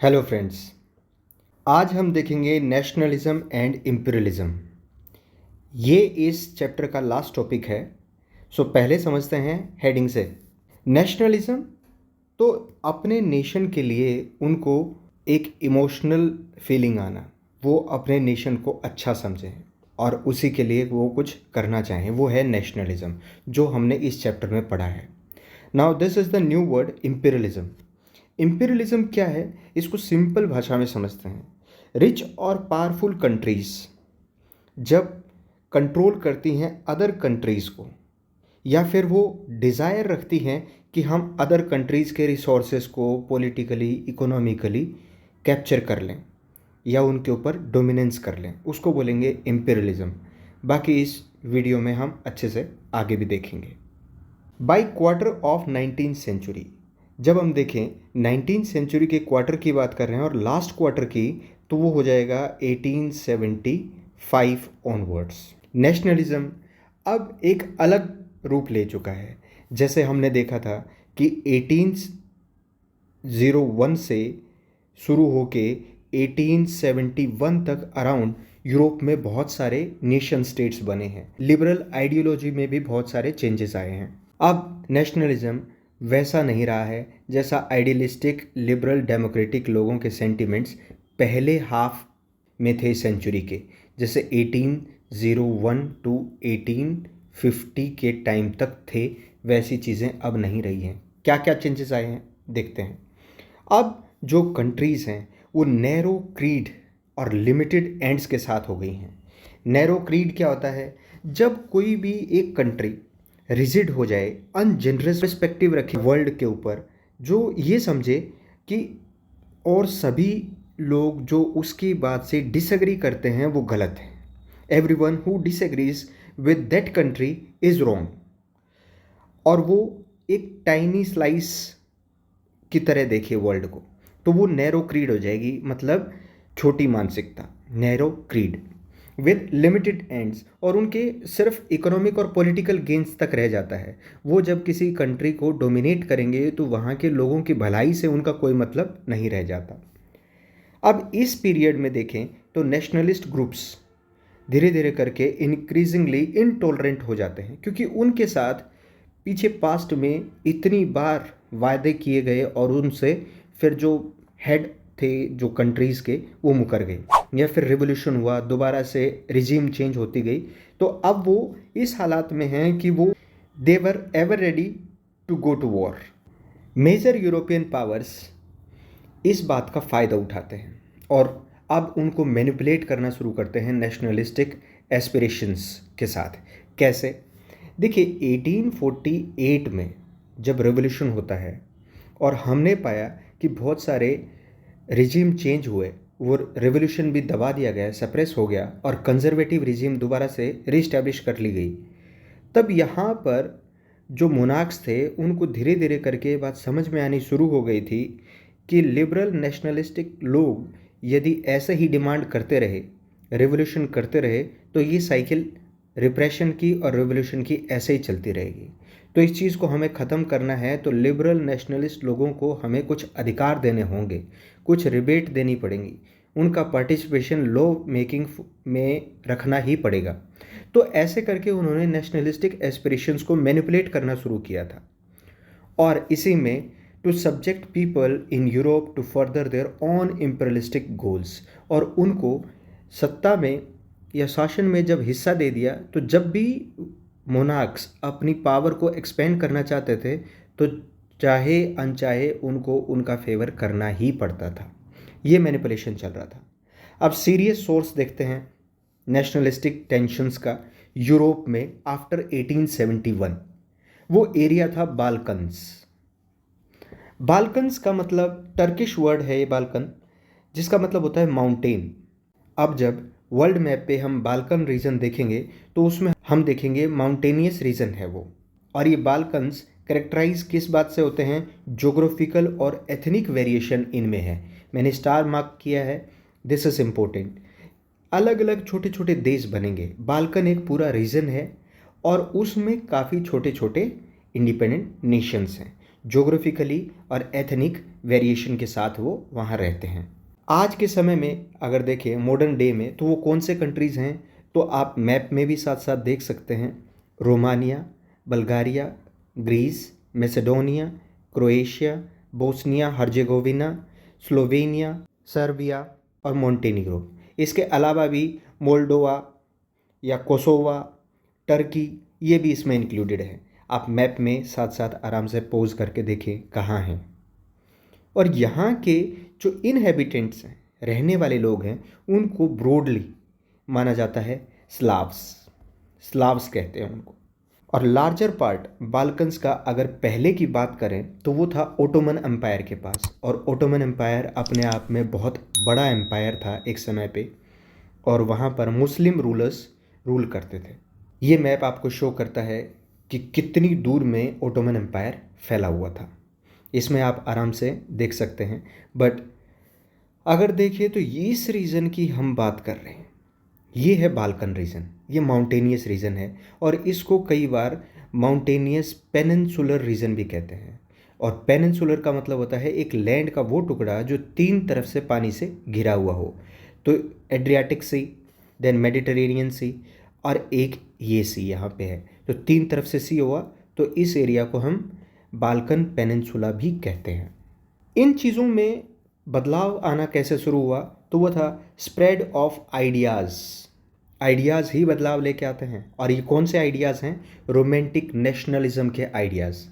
Hello friends, आज हम देखेंगे नेशनलिज्म एंड इम्पीरियलिज्म। ये इस चैप्टर का लास्ट टॉपिक है। सो पहले समझते हैं हेडिंग से। नेशनलिज्म तो अपने नेशन के लिए उनको एक इमोशनल फीलिंग आना, वो अपने नेशन को अच्छा समझें और उसी के लिए वो कुछ करना चाहें, वो है नेशनलिज्म जो हमने इस चैप्टर में पढ़ा है। Now this is the new word imperialism. Imperialism क्या है, इसको सिंपल भाषा में समझते हैं। रिच और पावरफुल कंट्रीज़ जब कंट्रोल करती हैं अदर कंट्रीज़ को, या फिर वो डिज़ायर रखती हैं कि हम अदर कंट्रीज़ के रिसोर्सेज को पॉलिटिकली इकोनॉमिकली कैप्चर कर लें या उनके ऊपर डोमिनेंस कर लें, उसको बोलेंगे इम्पीरियलिज्म। बाकी इस वीडियो में हम अच्छे से आगे भी देखेंगे। By quarter of 19th century, जब हम देखें 19th सेंचुरी के क्वार्टर की बात कर रहे हैं और लास्ट क्वार्टर की, तो वो हो जाएगा 1875 ऑनवर्ड्स। नेशनलिज्म अब एक अलग रूप ले चुका है। जैसे हमने देखा था कि 1801 से शुरू होके 1871 तक अराउंड यूरोप में बहुत सारे नेशन स्टेट्स बने हैं। लिबरल आइडियोलॉजी में भी बहुत सारे चेंजेस आए हैं। अब नेशनलिज्म वैसा नहीं रहा है जैसा आइडियलिस्टिक लिबरल डेमोक्रेटिक लोगों के सेंटिमेंट्स पहले हाफ में थे सेंचुरी के, जैसे 1801 टू 1850 के टाइम तक थे। वैसी चीज़ें अब नहीं रही हैं। क्या क्या चेंजेस आए हैं देखते हैं। अब जो कंट्रीज़ हैं वो नैरो क्रीड और लिमिटेड एंड्स के साथ हो गई हैं। नैरो क्रीड क्या होता है? जब कोई भी एक कंट्री रिजिड हो जाए, अनजेनरस पर्सपेक्टिव रखे वर्ल्ड के ऊपर, जो ये समझे कि और सभी लोग जो उसकी बात से डिसएग्री करते हैं वो गलत है। Everyone who disagrees with that country is wrong, और वो एक टाइनी स्लाइस की तरह देखे वर्ल्ड को, तो वो नैरो क्रीड हो जाएगी, मतलब छोटी मानसिकता, narrow creed with limited ends, और उनके सिर्फ इकोनॉमिक और पॉलिटिकल गेन्स तक रह जाता है। वो जब किसी कंट्री को डोमिनेट करेंगे तो वहाँ के लोगों की भलाई से उनका कोई मतलब नहीं रह जाता। अब इस पीरियड में देखें तो नेशनलिस्ट ग्रुप्स धीरे धीरे करके इंक्रीजिंगली इनटॉलरेंट हो जाते हैं, क्योंकि उनके साथ पीछे पास्ट में इतनी बार वायदे किए गए और उनसे फिर जो हेड थे जो कंट्रीज़ के, वो मुकर गए, या फिर रिवोल्यूशन हुआ, दोबारा से रिजीम चेंज होती गई। तो अब वो इस हालात में हैं कि वो they were ever ready to go to war. Major European powers इस बात का फ़ायदा उठाते हैं और अब उनको मैनिपुलेट करना शुरू करते हैं नेशनलिस्टिक एस्पिरेशंस के साथ। कैसे? देखिए, 1848 में जब रिवोल्यूशन होता है और हमने पाया कि बहुत सारे रिजीम चेंज हुए, वो रिवोल्यूशन भी दबा दिया गया, सप्रेस हो गया और कंजर्वेटिव रिजीम दोबारा से रीस्टैब्लिश कर ली गई। तब यहाँ पर जो मोनार्क्स थे उनको धीरे धीरे करके बात समझ में आनी शुरू हो गई थी कि लिबरल नेशनलिस्टिक लोग यदि ऐसे ही डिमांड करते रहे, रिवोल्यूशन करते रहे, तो ये साइकिल रिप्रेशन की और रिवोल्यूशन की ऐसे ही चलती रहेगी। तो इस चीज़ को हमें ख़त्म करना है, तो लिबरल नेशनलिस्ट लोगों को हमें कुछ अधिकार देने होंगे, कुछ रिबेट देनी पड़ेंगी, उनका पार्टिसिपेशन लॉ मेकिंग में रखना ही पड़ेगा। तो ऐसे करके उन्होंने नेशनलिस्टिक एस्पिरेशंस को मैनिपुलेट करना शुरू किया था, और इसी में to subject people in Europe to further their own imperialistic goals, और उनको सत्ता में या शासन में जब हिस्सा दे दिया, तो जब भी मोनार्क्स अपनी पावर को एक्सपेंड करना चाहते थे तो चाहे अनचाहे उनको उनका फेवर करना ही पड़ता था। ये मैनिपुलेशन चल रहा था। अब सीरियस सोर्स देखते हैं नेशनलिस्टिक टेंशन्स का यूरोप में आफ्टर 1871। वो एरिया था बाल्कन्स। बाल्कन्स का मतलब टर्किश वर्ड है ये बाल्कन, जिसका मतलब होता है माउंटेन। अब जब वर्ल्ड मैप पे हम बाल्कन रीजन देखेंगे तो उसमें हम देखेंगे माउंटेनियस रीजन है वो। और ये बाल्कन्स करेक्टराइज किस बात से होते हैं? ज्योग्राफिकल और एथनिक वेरिएशन इनमें है। मैंने स्टार मार्क किया है, दिस इज इम्पोर्टेंट। अलग अलग छोटे छोटे देश बनेंगे। बाल्कन एक पूरा रीजन है और उसमें काफ़ी छोटे छोटे इंडिपेंडेंट नेशंस हैं जोग्राफिकली और एथनिक वेरिएशन के साथ वो वहाँ रहते हैं। आज के समय में अगर देखें मॉडर्न डे में, तो वो कौन से कंट्रीज़ हैं, तो आप मैप में भी साथ साथ देख सकते हैं। Romania, Bulgaria, Greece, Macedonia, Croatia, Bosnia Herzegovina, Slovenia, Serbia और मोंटेनिग्रो। इसके अलावा भी मोल्डोवा या कोसोवा, टर्की, ये भी इसमें इंक्लूडेड है। आप मैप में साथ साथ आराम से पॉज करके देखें कहाँ हैं। और यहाँ के जो इनहेबिटेंट्स हैं, रहने वाले लोग हैं, उनको ब्रॉडली माना जाता है स्लाव्स। स्लाव्स कहते हैं उनको। और लार्जर पार्ट बाल्कन्स का अगर पहले की बात करें तो वो था ओटोमन एम्पायर के पास। और ओटोमन एम्पायर अपने आप में बहुत बड़ा एम्पायर था एक समय पे, और वहाँ पर मुस्लिम रूलर्स रूल करते थे। ये मैप आपको शो करता है कि कितनी दूर में ओटोमन एम्पायर फैला हुआ था। इसमें आप आराम से देख सकते हैं। बट अगर देखिए तो इस रीजन की हम बात कर रहे हैं, ये है बाल्कन रीजन। ये माउंटेनियस रीजन है और इसको कई बार माउंटेनियस पेनिनसुलर रीजन भी कहते हैं। और पेनिनसुलर का मतलब होता है एक लैंड का वो टुकड़ा जो तीन तरफ से पानी से घिरा हुआ हो। तो एड्रियाटिक सी, देन मेडिटेरेनियन सी, और एक ये सी यहाँ पे है। तो तीन तरफ से सी हुआ, तो इस एरिया को हम बाल्कन पेनिनसुला भी कहते हैं। इन चीज़ों में बदलाव आना कैसे शुरू हुआ, तो वो था स्प्रेड ऑफ आइडियाज़। आइडियाज़ ही बदलाव लेके आते हैं। और ये कौन से आइडियाज़ हैं? रोमांटिक नेशनलिज्म के आइडियाज़।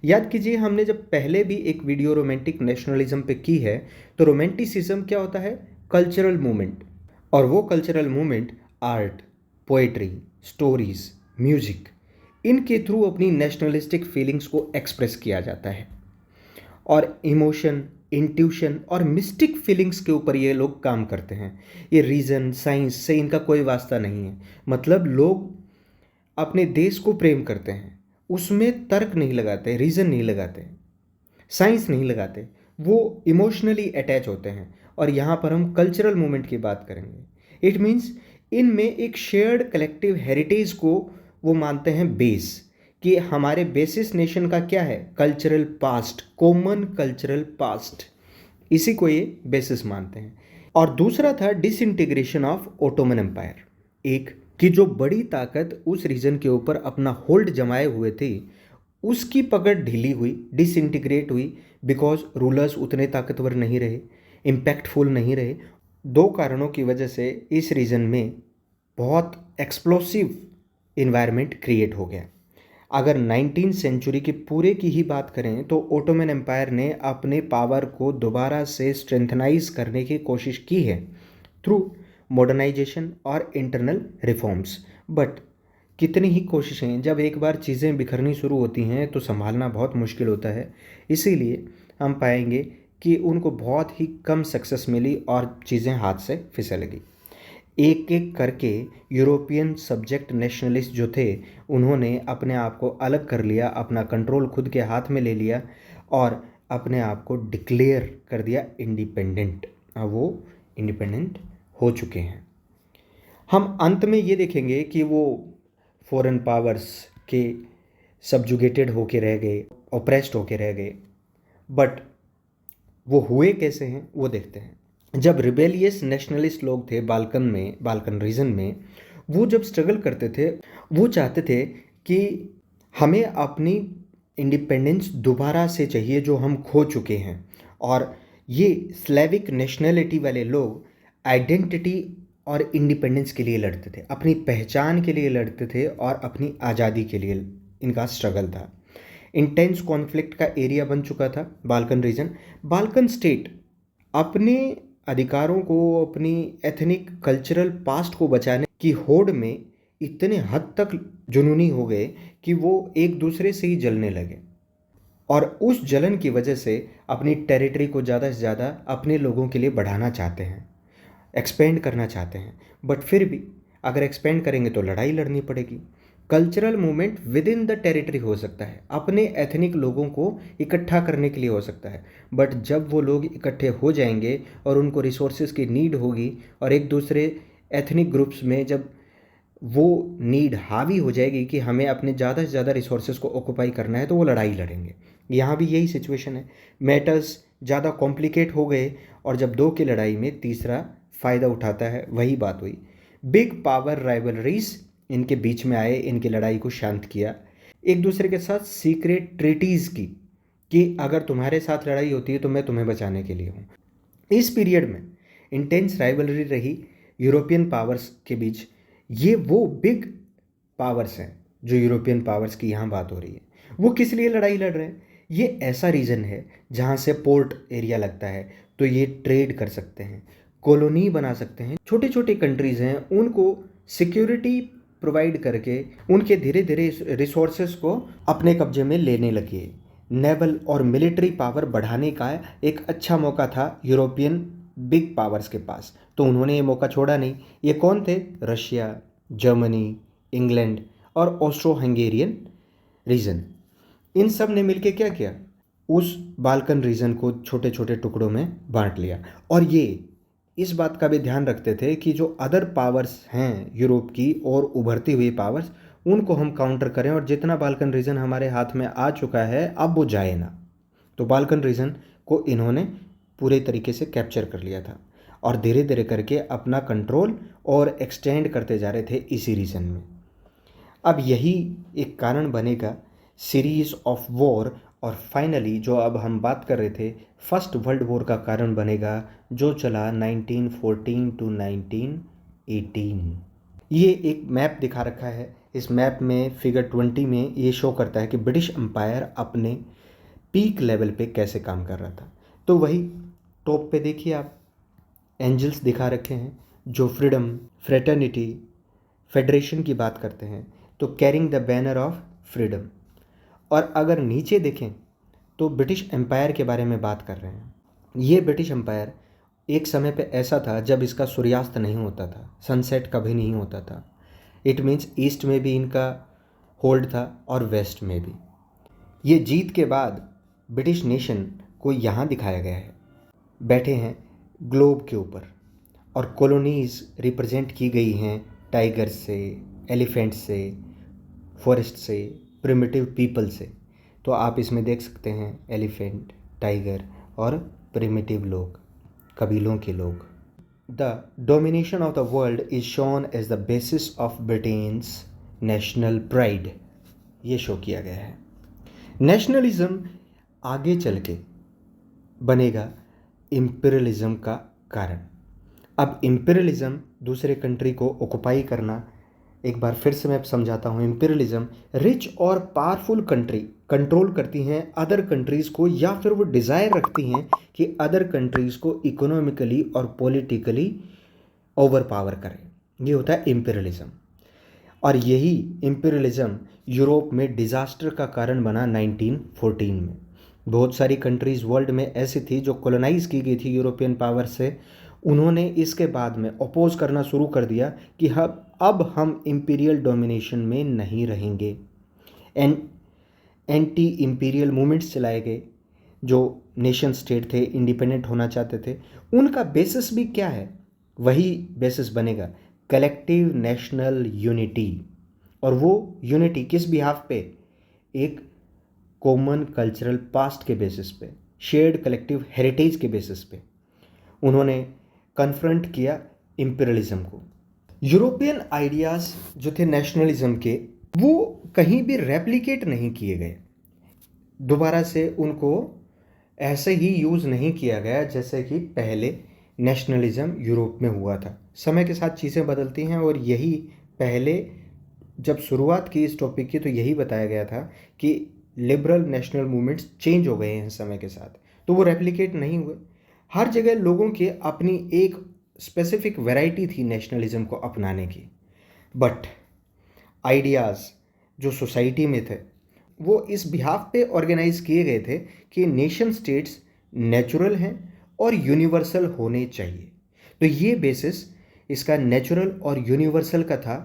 याद कीजिए, हमने जब पहले भी एक वीडियो रोमांटिक नेशनलिज्म पे की है, तो रोमांटिसिज्म क्या होता है? Cultural movement. और वो cultural movement art, poetry, stories, music, इनके थ्रू अपनी नेशनलिस्टिक फीलिंग्स को एक्सप्रेस किया जाता है। और इमोशन, इंट्यूशन और मिस्टिक फीलिंग्स के ऊपर ये लोग काम करते हैं। ये रीज़न, साइंस से इनका कोई वास्ता नहीं है। मतलब लोग अपने देश को प्रेम करते हैं, उसमें तर्क नहीं लगाते, रीज़न नहीं लगाते, साइंस नहीं लगाते, वो इमोशनली अटैच होते हैं। और यहाँ पर हम कल्चरल मूवमेंट की बात करेंगे। इट मीन्स इनमें एक शेयर्ड कलेक्टिव हेरिटेज को वो मानते हैं बेस, कि हमारे बेसिस नेशन का क्या है? Cultural past, common cultural past, इसी को ये बेसिस मानते हैं। और दूसरा था डिसइंटीग्रेशन ऑफ ओटोमन एम्पायर। एक कि जो बड़ी ताकत उस रीजन के ऊपर अपना होल्ड जमाए हुए थे, उसकी पकड़ ढीली हुई, डिसइंटीग्रेट हुई, बिकॉज रूलर्स उतने ताकतवर नहीं रहे, इम्पैक्टफुल नहीं रहे। दो कारणों की वजह से इस रीजन में बहुत एक्सप्लोसिव इन्वायरमेंट क्रिएट हो गया। अगर 19th सेंचुरी की पूरे की ही बात करें तो ओटोमन एम्पायर ने अपने पावर को दोबारा से स्ट्रेंथनाइज करने की कोशिश की है थ्रू मॉडर्नाइजेशन और इंटरनल रिफॉर्म्स। बट कितनी ही कोशिशें, जब एक बार चीज़ें बिखरनी शुरू होती हैं तो संभालना बहुत मुश्किल होता है। इसीलिए हम पाएंगे कि उनको बहुत ही कम सक्सेस मिली और चीज़ें हाथ से फिसल गई। एक एक करके यूरोपियन सब्जेक्ट नेशनलिस्ट जो थे, उन्होंने अपने आप को अलग कर लिया, अपना कंट्रोल खुद के हाथ में ले लिया और अपने आप को डिक्लेयर कर दिया इंडिपेंडेंट। अब वो इंडिपेंडेंट हो चुके हैं। हम अंत में ये देखेंगे कि वो फॉरेन पावर्स के सब्जुगेटेड होके रह गए, ऑप्रेस्ड होके रह गए। बट वो हुए कैसे हैं वो देखते हैं। जब रिबेलियस नेशनलिस्ट लोग थे बाल्कन में, बाल्कन रीजन में, वो जब स्ट्रगल करते थे, वो चाहते थे कि हमें अपनी इंडिपेंडेंस दोबारा से चाहिए जो हम खो चुके हैं। और ये स्लेविक नेशनलिटी वाले लोग आइडेंटिटी और इंडिपेंडेंस के लिए लड़ते थे, अपनी पहचान के लिए लड़ते थे और अपनी आज़ादी के लिए इनका स्ट्रगल था। इंटेंस कॉन्फ्लिक्ट का एरिया बन चुका था बाल्कन रीजन। बाल्कन स्टेट अपने अधिकारों को, अपनी एथनिक कल्चरल पास्ट को बचाने की होड़ में इतने हद तक जुनूनी हो गए कि वो एक दूसरे से ही जलने लगे। और उस जलन की वजह से अपनी टेरिटरी को ज़्यादा से ज़्यादा अपने लोगों के लिए बढ़ाना चाहते हैं, एक्सपेंड करना चाहते हैं। बट फिर भी अगर एक्सपेंड करेंगे तो लड़ाई लड़नी पड़ेगी। Cultural movement with in the territory हो सकता है, अपने एथनिक लोगों को इकट्ठा करने के लिए हो सकता है। बट जब वो लोग इकट्ठे हो जाएंगे और उनको रिसोर्सेज की नीड होगी और एक दूसरे एथनिक ग्रुप्स में जब वो नीड हावी हो जाएगी कि हमें अपने ज़्यादा से ज़्यादा रिसोर्सेज को ऑक्यूपाई करना है, तो वो लड़ाई लड़ेंगे। यहाँ भी यही सिचुएशन है, मैटर्स ज़्यादा कॉम्प्लिकेट हो गए और जब दो की लड़ाई में तीसरा फ़ायदा उठाता है, वही बात हुई। बिग पावर राइवलरीज इनके बीच में आए, इनकी लड़ाई को शांत किया, एक दूसरे के साथ सीक्रेट ट्रीटीज़ की कि अगर तुम्हारे साथ लड़ाई होती है तो मैं तुम्हें बचाने के लिए हूँ। इस पीरियड में इंटेंस राइवलरी रही यूरोपियन पावर्स के बीच। ये वो बिग पावर्स हैं जो यूरोपियन पावर्स की यहाँ बात हो रही है। वो किस लिए लड़ाई लड़ रहे हैं? ये ऐसा रीजन है जहाँ से पोर्ट एरिया लगता है, तो ये ट्रेड कर सकते हैं, कॉलोनी बना सकते हैं। छोटे छोटे कंट्रीज़ हैं, उनको सिक्योरिटी प्रोवाइड करके उनके धीरे धीरे रिसोर्सेस को अपने कब्जे में लेने लगे। नेवल और मिलिट्री पावर बढ़ाने का एक अच्छा मौका था यूरोपियन बिग पावर्स के पास, तो उन्होंने ये मौका छोड़ा नहीं। ये कौन थे? रशिया, जर्मनी, इंग्लैंड और ऑस्ट्रो हंगेरियन रीजन। इन सब ने मिलके क्या किया? उस बाल्कन रीजन को छोटे छोटे टुकड़ों में बांट लिया। और ये इस बात का भी ध्यान रखते थे कि जो अदर पावर्स हैं यूरोप की और उभरती हुई पावर्स, उनको हम काउंटर करें और जितना बाल्कन रीजन हमारे हाथ में आ चुका है अब वो जाए ना। तो बाल्कन रीजन को इन्होंने पूरे तरीके से कैप्चर कर लिया था और धीरे धीरे करके अपना कंट्रोल और एक्सटेंड करते जा रहे थे इसी रीजन में। अब यही एक कारण बनेगा सीरीज ऑफ वॉर, और फाइनली जो अब हम बात कर रहे थे फर्स्ट वर्ल्ड वॉर का कारण बनेगा, जो चला 1914 टू 1918। ये एक मैप दिखा रखा है। इस मैप में फिगर 20 में ये शो करता है कि ब्रिटिश एम्पायर अपने पीक लेवल पे कैसे काम कर रहा था। तो वही टॉप पे देखिए आप, एंजल्स दिखा रखे हैं जो फ्रीडम, फ्रेटर्निटी, फेडरेशन की बात करते हैं, तो carrying the banner of freedom. और अगर नीचे देखें तो ब्रिटिश एम्पायर के बारे में बात कर रहे हैं। ये ब्रिटिश एम्पायर एक समय पे ऐसा था जब इसका सूर्यास्त नहीं होता था, सनसेट कभी नहीं होता था। इट मीन्स ईस्ट में भी इनका होल्ड था और वेस्ट में भी। ये जीत के बाद ब्रिटिश नेशन को यहाँ दिखाया गया है, बैठे हैं ग्लोब के ऊपर, और कॉलोनीज़ रिप्रेजेंट की गई हैं टाइगर से, एलिफेंट से, फॉरेस्ट से, प्रिमिटिव पीपल से। तो आप इसमें देख सकते हैं एलिफेंट, टाइगर और प्रिमिटिव लोग, कबीलों के लोग। The domination of the world is shown as the basis of Britain's national pride, ये शो किया गया है। नेशनलिज्म आगे चल के बनेगा इम्पीरियलिज्म का कारण। अब इम्पीरियलिज्म दूसरे कंट्री को ऑक्युपाई करना, एक बार फिर से मैं समझाता हूँ। इम्पीरियलिज्म रिच और पावरफुल कंट्री कंट्रोल करती हैं अदर कंट्रीज़ को, या फिर वो डिज़ायर रखती हैं कि अदर कंट्रीज़ को इकोनॉमिकली और पॉलिटिकली ओवर पावर करें। ये होता है इम्पीरियलिज्म। और यही इम्पीरियलिज्म यूरोप में डिज़ास्टर का कारण बना 1914 में। बहुत सारी कंट्रीज़ वर्ल्ड में ऐसी थी जो कॉलोनाइज़ की गई थी यूरोपियन पावर से, उन्होंने इसके बाद में अपोज करना शुरू कर दिया कि अब हम इम्पीरियल डोमिनेशन में नहीं रहेंगे। एंटी इम्पीरियल मूवमेंट्स चलाए गए। जो नेशन स्टेट थे, इंडिपेंडेंट होना चाहते थे, उनका बेसिस भी क्या है? वही बेसिस बनेगा कलेक्टिव नेशनल यूनिटी। और वो यूनिटी किस बिहाफ पे? एक कॉमन कल्चरल पास्ट के बेसिस पे, शेयर्ड कलेक्टिव हेरिटेज के बेसिस पे उन्होंने कन्फ्रंट किया इम्पीरियलिज्म को। यूरोपियन आइडियाज़ जो थे नेशनलिज्म के, वो कहीं भी रेप्लिकेट नहीं किए गए, दोबारा से उनको ऐसे ही यूज़ नहीं किया गया जैसे कि पहले नेशनलिज्म यूरोप में हुआ था। समय के साथ चीज़ें बदलती हैं, और यही पहले जब शुरुआत की इस टॉपिक की तो यही बताया गया था कि लिबरल नेशनल मूवमेंट्स चेंज हो गए हैं समय के साथ, तो वो रेप्लिकेट नहीं हुए। हर जगह लोगों की अपनी एक स्पेसिफिक वैरायटी थी नेशनलिज्म को अपनाने की, बट आइडियाज़ जो सोसाइटी में थे वो इस बिहाफ पे ऑर्गेनाइज किए गए थे कि नेशन स्टेट्स नेचुरल हैं और यूनिवर्सल होने चाहिए। तो ये बेसिस इसका नेचुरल और यूनिवर्सल का था।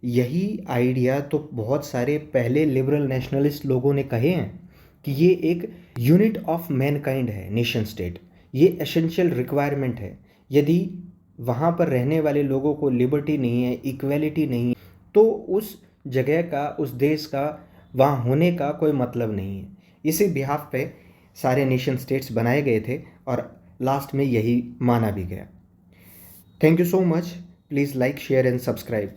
यही आइडिया तो बहुत सारे पहले लिबरल नेशनलिस्ट लोगों ने कहे हैं कि ये एक यूनिट ऑफ मैनकाइंड है नेशन स्टेट, ये एसेंशियल रिक्वायरमेंट है। यदि वहाँ पर रहने वाले लोगों को लिबर्टी नहीं है, इक्वेलिटी नहीं है, तो उस जगह का, उस देश का वहाँ होने का कोई मतलब नहीं है। इसी बिहाफ पे सारे नेशन स्टेट्स बनाए गए थे और लास्ट में यही माना भी गया। Thank you so much. Please like share and subscribe.